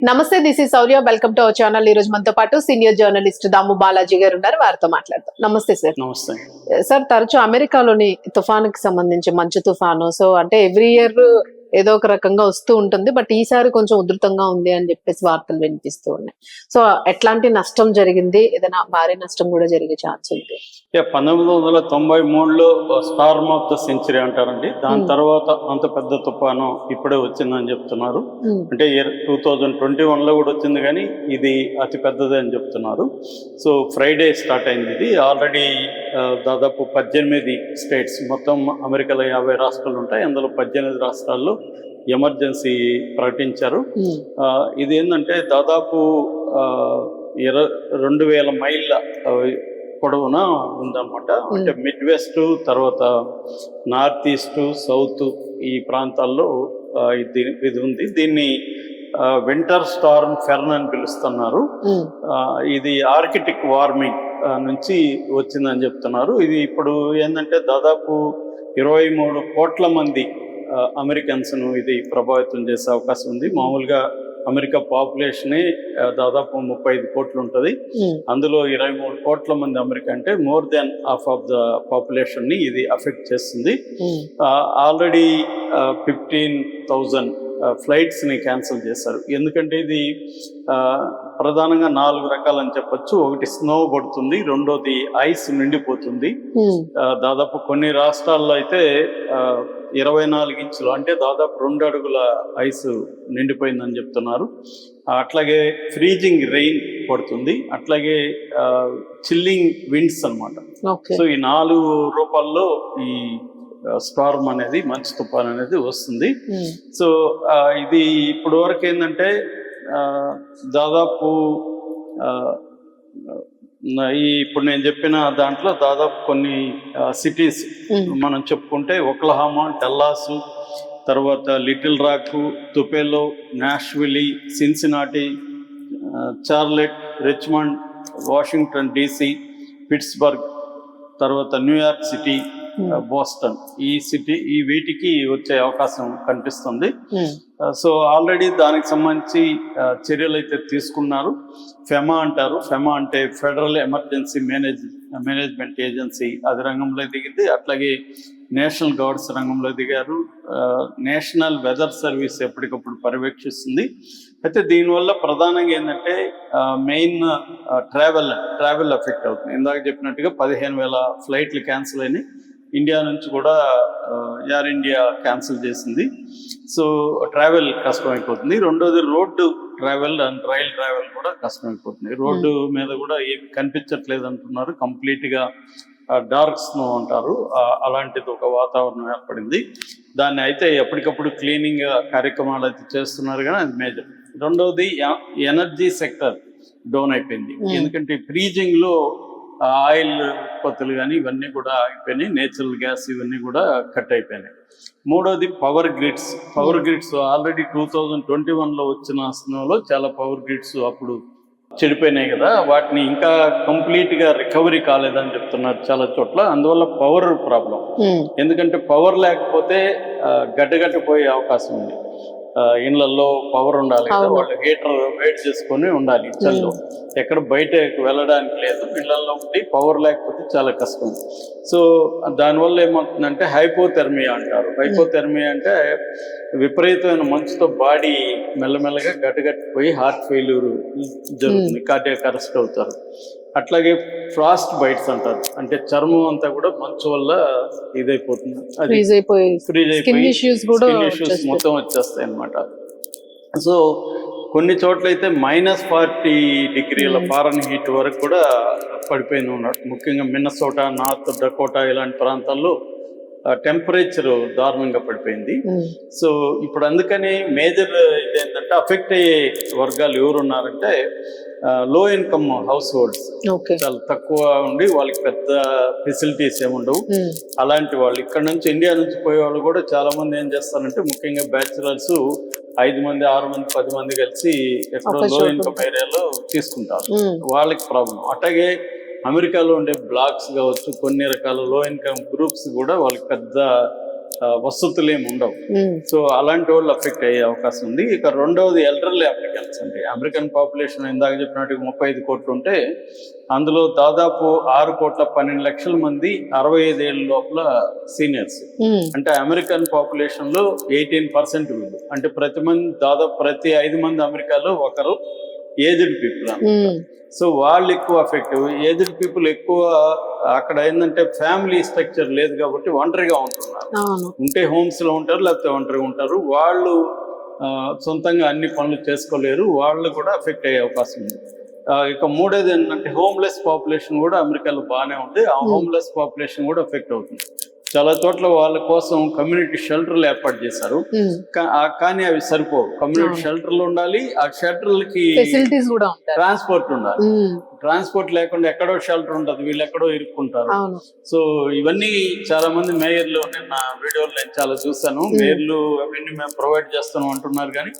నమస్తే, this is Sourya. Welcome to our channel. ఈ రోజు మనతో పాటు సీనియర్ జర్నలిస్ట్ దాము బాలాజీ గారు ఉన్నారు. వారితో మాట్లాడతాం. నమస్తే సార్. నమస్తే సార్, తరచూ అమెరికాలోని తుఫానుకి సంబంధించి మంచు తుఫాను, సో అంటే ఎవ్రీ ఇయర్ ఏదో ఒక రకంగా వస్తూ ఉంటుంది. బట్ ఈసారి కొంచెం ఉధృతంగా ఉంది అని చెప్పేసి వార్తలు వినిపిస్తూ ఉన్నాయి. సో ఎట్లాంటి నష్టం జరిగింది? ఏదైనా భారీ నష్టం కూడా జరిగే ఛాన్స్ ఉంది? 1993లో స్టార్మ్ ఆఫ్ ద సెంచరీ అంటారండి. దాని తర్వాత అంత పెద్ద తుఫాను ఇప్పుడే వచ్చిందని చెప్తున్నారు. అంటే 2021లో కూడా వచ్చింది, కానీ ఇది అతి పెద్దది అని చెప్తున్నారు. సో ఫ్రైడే స్టార్ట్ అయింది. ఇది ఆల్రెడీ దాదాపు 18 స్టేట్స్, మొత్తం అమెరికాలో 50 రాష్ట్రాలు ఉంటాయి. అందులో 18 రాష్ట్రాల్లో ఎమర్జెన్సీ ప్రకటించారు. ఇది ఏంటంటే దాదాపు 2000 మైళ్ళ పొడవున ఉందన్నమాట. అంటే మిడ్ వెస్ట్, తర్వాత నార్త్ ఈస్ట్, సౌత్ ఈ ప్రాంతాల్లో ఇది ఉంది. దీన్ని వింటర్ స్టార్మ్ ఫెర్న్ అని పిలుస్తున్నారు. ఇది ఆర్కిటిక్ వార్మింగ్ నుంచి వచ్చిందని చెప్తున్నారు. ఇది ఇప్పుడు ఏంటంటే దాదాపు 23 కోట్ల మంది అమెరికన్స్ను ఇది ప్రభావితం చేసే అవకాశం ఉంది. మామూలుగా అమెరికా పాపులేషనే దాదాపు 35 కోట్లు ఉంటుంది. అందులో 23 కోట్ల మంది అమెరికా అంటే more than half of the population ని ఇది అఫెక్ట్ చేస్తుంది. ఆల్రెడీ 15,000 ఫ్లైట్స్ ని క్యాన్సిల్ చేశారు. ఎందుకంటే ఇది ప్రధానంగా 4 రకాలని చెప్పొచ్చు. ఒకటి స్నో పడుతుంది, రెండోది ఐస్ నిండిపోతుంది. దాదాపు కొన్ని రాష్ట్రాల్లో అయితే 24 ఇంచులు అంటే దాదాపు 2 అడుగుల ఐస్ నిండిపోయిందని చెప్తున్నారు. అట్లాగే ఫ్రీజింగ్ రెయిన్ పడుతుంది, అట్లాగే చిల్లింగ్ విండ్స్ అన్నమాట. సో ఈ 4 రూపాల్లో ఈ స్టార్మ్ అనేది, మంచు తుఫాన్ అనేది వస్తుంది. సో ఇది ఇప్పటి వరకు ఏంటంటే దాదాపు ఇప్పుడు నేను చెప్పిన దాంట్లో దాదాపు కొన్ని సిటీస్ మనం చెప్పుకుంటే ఒక్లహామా, డల్లాసు, తర్వాత little rock, తుపెలో, నాష్విల్లీ, Cincinnati, Charlotte, Richmond, Washington DC, Pittsburgh, తర్వాత న్యూయార్క్ సిటీ, బోస్టన్, ఈ వీటికి వచ్చే అవకాశం కనిపిస్తుంది. సో ఆల్రెడీ దానికి సంబంధించి చర్యలు అయితే తీసుకున్నారు. ఫెమా అంటారు. ఫెమా అంటే ఫెడరల్ ఎమర్జెన్సీ మేనేజ్మెంట్ ఏజెన్సీ, అది రంగంలో దిగింది. అట్లాగే నేషనల్ గార్డ్స్ రంగంలో దిగారు. నేషనల్ వెదర్ సర్వీస్ ఎప్పటికప్పుడు పర్యవేక్షిస్తుంది. అయితే దీనివల్ల ప్రధానంగా ఏంటంటే మెయిన్ ట్రావెల్ ఎఫెక్ట్ అవుతుంది. ఇందాక చెప్పినట్టుగా 15,000 ఫ్లైట్లు క్యాన్సిల్ అయినాయి. ఇండియా నుంచి కూడా ఎయిర్ ఇండియా క్యాన్సిల్ చేసింది. సో ట్రావెల్ కష్టమైపోతుంది. రెండోది road travel and rail travel కూడా కష్టమైపోతుంది. రోడ్డు మీద కూడా ఏమి కనిపించట్లేదు అంటున్నారు. కంప్లీట్గా డార్క్ స్నో అంటారు, అలాంటిది ఒక వాతావరణం ఏర్పడింది. దాన్ని అయితే ఎప్పటికప్పుడు క్లీనింగ్ కార్యక్రమాలు అయితే చేస్తున్నారు, కానీ అది మేజర్. రెండవది ఎనర్జీ సెక్టర్ డౌన్ అయిపోయింది. ఎందుకంటే ఫ్రీజింగ్లో ఆయిల్ ఉత్పత్తులు కానీ ఇవన్నీ కూడా అయిపోయినాయి. నేచురల్ గ్యాస్ ఇవన్నీ కూడా కట్ అయిపోయినాయి. మూడోది పవర్ గ్రిడ్స్ ఆల్రెడీ 2021లో వచ్చిన స్నోలో చాలా పవర్ గ్రిడ్స్ అప్పుడు చెడిపోయినాయి కదా, వాటిని ఇంకా కంప్లీట్గా రికవరీ కాలేదని చెప్తున్నారు చాలా చోట్ల. అందువల్ల పవర్ ప్రాబ్లం. ఎందుకంటే పవర్ లేకపోతే గడ్డగట్టిపోయే అవకాశం ఉంది. ఇళ్లలో పవర్ ఉండాలి కదా, వాళ్ళు హీటర్ వేడి చేసుకొని ఉండాలి. చల్లు ఎక్కడ బయటకు వెళ్ళడానికి లేదు, ఇళ్లలో ఉండి పవర్ లేకపోతే చాలా కష్టం. సో దానివల్ల ఏమవుతుందంటే హైపోథెర్మియా అంటారు. హైపోథెర్మియా అంటే విపరీతమైన మంచుతో బాడీ మెల్లమెల్లగా గడ్డగట్టిపోయి హార్ట్ ఫెయిల్యూర్ జరుగుతుంది, కార్డియాక్ అరెస్ట్ అవుతారు. అట్లాగే ఫ్రాస్ట్ బైట్స్ అంటారు. అంటే చర్మం అంతా కూడా మంచు వల్ల ఇదైపోతుంది, ఫ్రీజ్ అయిపోయి స్కిన్ ఇష్యూస్ మొత్తం వచ్చేస్తాయి అన్నమాట. సో కొన్ని చోట్ల అయితే -40 డిగ్రీల ఫారెన్హీట్ వరకు కూడా పడిపోయింది ఉన్నాడు. ముఖ్యంగా మిన్నసోటా, నార్త్ డకోటా ఇలాంటి ప్రాంతాల్లో టెంపరేచర్ దారుణంగా పడిపోయింది. సో ఇప్పుడు అందుకని మేజర్ ఇదేంటంటే అఫెక్ట్ అయ్యే వర్గాలు ఎవరు ఉన్నారంటే లో ఇన్కమ్ హౌస్ హోల్డ్స్, చాలా తక్కువ ఉండి వాళ్ళకి పెద్ద ఫెసిలిటీస్ ఏముండవు. అలాంటి వాళ్ళు ఇక్కడ నుంచి ఇండియా నుంచి పోయే వాళ్ళు కూడా చాలా మంది ఏం చేస్తారంటే ముఖ్యంగా బ్యాచులర్స్ 5 మంది, 6 మంది, 10 మంది కలిసి ఎక్కడో లో ఇన్కమ్ ఏరియాలో తీసుకుంటారు. వాళ్ళకి ప్రాబ్లం. అట్లాగే అమెరికాలో ఉండే బ్లాక్స్ కావచ్చు, కొన్ని రకాల లో ఇన్కమ్ గ్రూప్స్ కూడా వాళ్ళకి పెద్ద వసతులు ఏమి ఉండవు. సో అలాంటి వాళ్ళు అఫెక్ట్ అయ్యే అవకాశం ఉంది. ఇక రెండవది ఎల్డర్లీ అమెరికన్స్ అండి. అమెరికన్ పాపులేషన్ ఇందాక చెప్పినట్టు 35 కోట్లు ఉంటే అందులో దాదాపు 6,12,00,000 మంది 65 ఏళ్ళ లోపల సీనియర్స్. అంటే అమెరికన్ పాపులేషన్ లో 18% వీళ్ళు. అంటే ప్రతి 5 మంది అమెరికాలో ఒకరు ఏజ్డ్ పీపుల్ అన్నమాట. సో వాళ్ళు ఎక్కువ అఫెక్ట్. ఏజ్డ్ పీపుల్ ఎక్కువ అక్కడ ఏంటంటే ఫ్యామిలీ స్ట్రక్చర్ లేదు కాబట్టి ఒంటరిగా ఉంటున్నారు. ఉంటే హోమ్స్ లో ఉంటారు, లేకపోతే ఒంటరిగా ఉంటారు. వాళ్ళు సొంతంగా అన్ని పనులు చేసుకోలేరు, వాళ్ళు కూడా అఫెక్ట్ అయ్యే అవకాశం ఉంది. ఇక మూడోది ఏంటంటే హోమ్లెస్ పాపులేషన్ కూడా అమెరికాలో బాగానే ఉంది. ఆ హోమ్లెస్ పాపులేషన్ కూడా అఫెక్ట్ అవుతుంది. చాలా చోట్ల వాళ్ళ కోసం కమ్యూనిటీ షెల్టర్లు ఏర్పాటు చేశారు, కానీ అవి సరిపోవు. కమ్యూనిటీ షెల్టర్లు ఉండాలి, ఆ షెల్టర్లకి ఫెసిలిటీస్ కూడా ట్రాన్స్పోర్ట్ ఉండాలి. ట్రాన్స్పోర్ట్ లేకుండా ఎక్కడో షెల్టర్ ఉంటుంది, వీళ్ళు ఎక్కడో ఇరుక్కుంటారు. సో ఇవన్నీ చాలా మంది మేయర్లు, నిన్న వీడియోలు నేను చాలా చూసాను, మేయర్లు అవన్నీ మేము ప్రొవైడ్ చేస్తాం అంటున్నారు, కానీ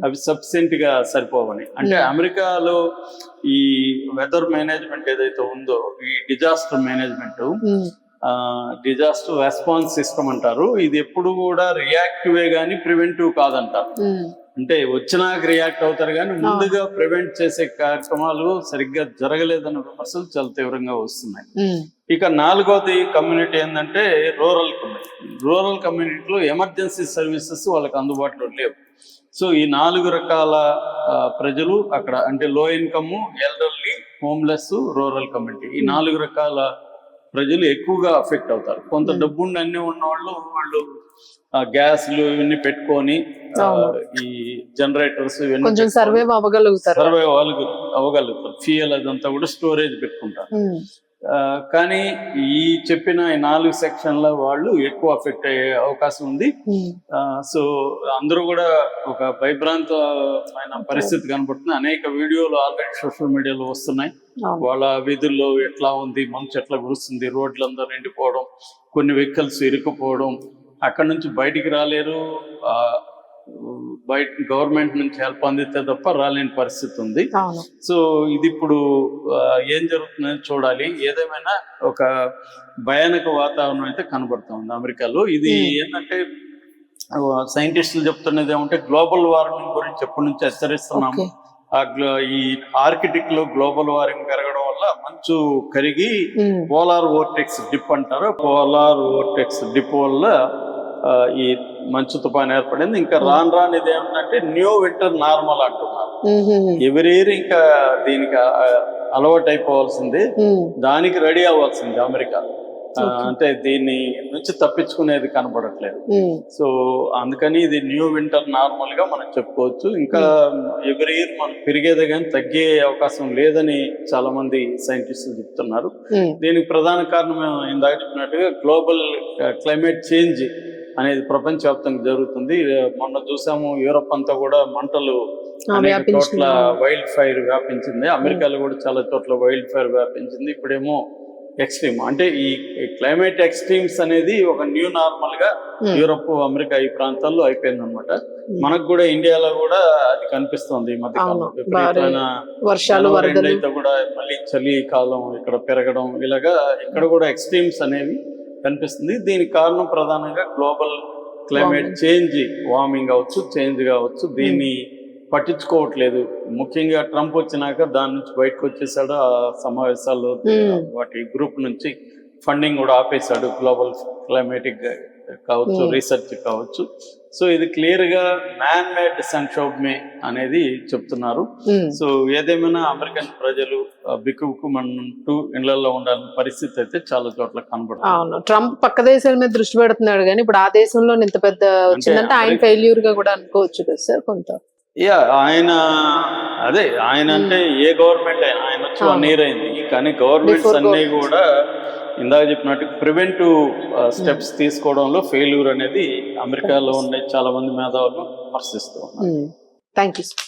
అవి సఫిషియెంట్ గా సరిపోవని. అంటే అమెరికాలో ఈ వెదర్ మేనేజ్మెంట్ ఏదైతే ఉందో, ఈ disaster management, disaster response system అంటారు. ఇది ఎప్పుడు కూడా రియాక్టివే గానీ ప్రివెంటివ్ కాదంటారు. అంటే వచ్చినాక రియాక్ట్ అవుతారు కానీ ముందుగా ప్రివెంట్ చేసే కార్యక్రమాలు సరిగ్గా జరగలేదన్న విమర్శలు చాలా తీవ్రంగా వస్తున్నాయి. ఇక నాలుగోది కమ్యూనిటీ ఏంటంటే రూరల్ కమ్యూనిటీలో ఎమర్జెన్సీ సర్వీసెస్ వాళ్ళకి అందుబాటులో లేవు. సో ఈ 4 రకాల ప్రజలు అక్కడ, అంటే లో income, elderly, homeless, rural community, ఈ 4 రకాల ప్రజలు ఎక్కువగా అఫెక్ట్ అవుతారు. కొంత డబ్బుండి అన్ని ఉన్న వాళ్ళు గ్యాస్లు ఇవన్నీ పెట్టుకొని ఈ జనరేటర్స్ ఇవన్నీ సర్వైవ్ అవ్వగలుగుతారు. ఫ్యూయల్ అదంతా కూడా స్టోరేజ్ పెట్టుకుంటారు. కానీ ఈ చెప్పిన 4 సెక్షన్ల వాళ్ళు ఎక్కువ అఫెక్ట్ అయ్యే అవకాశం ఉంది. సో అందరూ కూడా ఒక భయభ్రాంతమైన పరిస్థితి కనబడుతుంది. అనేక వీడియోలు ఆల్రెడీ సోషల్ మీడియాలో వస్తున్నాయి. వాళ్ళ వీధుల్లో ఎట్లా ఉంది, మంచు ఎట్లా కురుస్తుంది, రోడ్లందరూ నిండిపోవడం, కొన్ని వెహికల్స్ ఇరుక్కుపోవడం, అక్కడ నుంచి బయటికి రాలేరు, బయట గవర్నమెంట్ నుంచి హెల్ప్ అందితే తప్ప రాలేని పరిస్థితి ఉంది. సో ఇది ఇప్పుడు ఏం జరుగుతుందని చూడాలి. ఏదేమైనా ఒక భయానక వాతావరణం అయితే కనబడుతూ ఉంది అమెరికాలో. ఇది ఏంటంటే సైంటిస్టులు చెప్తున్నది ఏమంటే గ్లోబల్ వార్మింగ్ గురించి ఎప్పటి నుంచి హెచ్చరిస్తున్నాము. ఈ ఆర్కిటిక్ లో గ్లోబల్ వార్మింగ్ పెరగడం వల్ల మంచు కరిగి పోలార్ వోర్టెక్స్ డిప్ అంటారు. పోలార్ వోర్టెక్స్ డిప్ వల్ల ఈ మంచు తుఫాన్ ఏర్పడింది. ఇంకా రాను ఇది ఏమిటంటే న్యూ వింటర్ నార్మల్ అంటున్నారు. ఎవరి ఇయర్ ఇంకా దీనికి అలవాటు అయిపోవాల్సింది, దానికి రెడీ అవ్వాల్సింది అమెరికా. అంటే దీన్ని నుంచి తప్పించుకునేది కనబడట్లేదు. సో అందుకని ఇది న్యూ వింటర్ నార్మల్ గా మనం చెప్పుకోవచ్చు. ఇంకా ఎవరి ఇయర్ మనం పెరిగేదే కానీ తగ్గే అవకాశం లేదని చాలా మంది సైంటిస్టులు చెప్తున్నారు. దీనికి ప్రధాన కారణం ఇందాక చెప్పినట్టుగా గ్లోబల్ క్లైమేట్ చేంజ్ అనేది ప్రపంచవ్యాప్తంగా జరుగుతుంది. మొన్న చూసాము యూరోప్ అంతా కూడా మంటలు అనేక చోట్ల వైల్డ్ ఫైర్ వ్యాపించింది. అమెరికాలో కూడా చాలా చోట్ల వైల్డ్ ఫైర్ వ్యాపించింది. ఇప్పుడేమో ఎక్స్ట్రీమ్, అంటే ఈ క్లైమేట్ ఎక్స్ట్రీమ్స్ అనేది ఒక న్యూ నార్మల్ గా యూరోప్, అమెరికా ఈ ప్రాంతాల్లో అయిపోయింది అనమాట. మనకు కూడా ఇండియాలో కూడా అది కనిపిస్తుంది. ఈ మధ్యకాలంలో విపరీతమైన వర్షాలు అయితే కూడా మళ్ళీ చలి కాలం ఇక్కడ పెరగడం, ఇలాగా ఇక్కడ కూడా ఎక్స్ట్రీమ్స్ అనేవి కనిపిస్తుంది. దీనికి కారణం ప్రధానంగా గ్లోబల్ క్లైమేట్ చేంజ్, వార్మింగ్ అవచ్చు, చేంజ్ కావచ్చు. దీన్ని పట్టించుకోవట్లేదు. ముఖ్యంగా ట్రంప్ వచ్చినాక దాని నుంచి బయటకు వచ్చేసాడు. ఆ సమావేశాల్లో వాటి గ్రూప్ నుంచి ఫండింగ్ కూడా ఆపేశాడు. గ్లోబల్ క్లైమేటిక్ కావచ్చు, రీసెర్చ్ కావచ్చు. సో ఇది క్లియర్ గా మ్యాన్ మేడ్ సంక్షోభమే అనేది చెప్తున్నారు. సో ఏదేమైనా అమెరికన్ ప్రజలు బిక్కుమంటూ ఇళ్లలో ఉండాలని పరిస్థితి అయితే చాలా చోట్ల కనబడుతుంది. ట్రంప్ పక్క దేశాల మీద దృష్టి పెడుతున్నాడు, కానీ ఇప్పుడు ఆ దేశంలో ఇంత పెద్ద వచ్చిందంటే ఆయన ఫెయిల్యూర్ గా కూడా అనుకోవచ్చు కదా సార్ కొంత. ఆయన అంటే ఏ గవర్నమెంట్ ఆయన వచ్చి 1 year అయింది, కానీ గవర్నమెంట్స్ అన్ని కూడా ఇందాక చెప్పినట్టు ప్రివెంటివ్ స్టెప్స్ తీసుకోవడంలో ఫెయిల్యూర్ అనేది అమెరికాలో ఉండే చాలా మంది మేధావులు విమర్శిస్తూ ఉన్నారు. Thank you.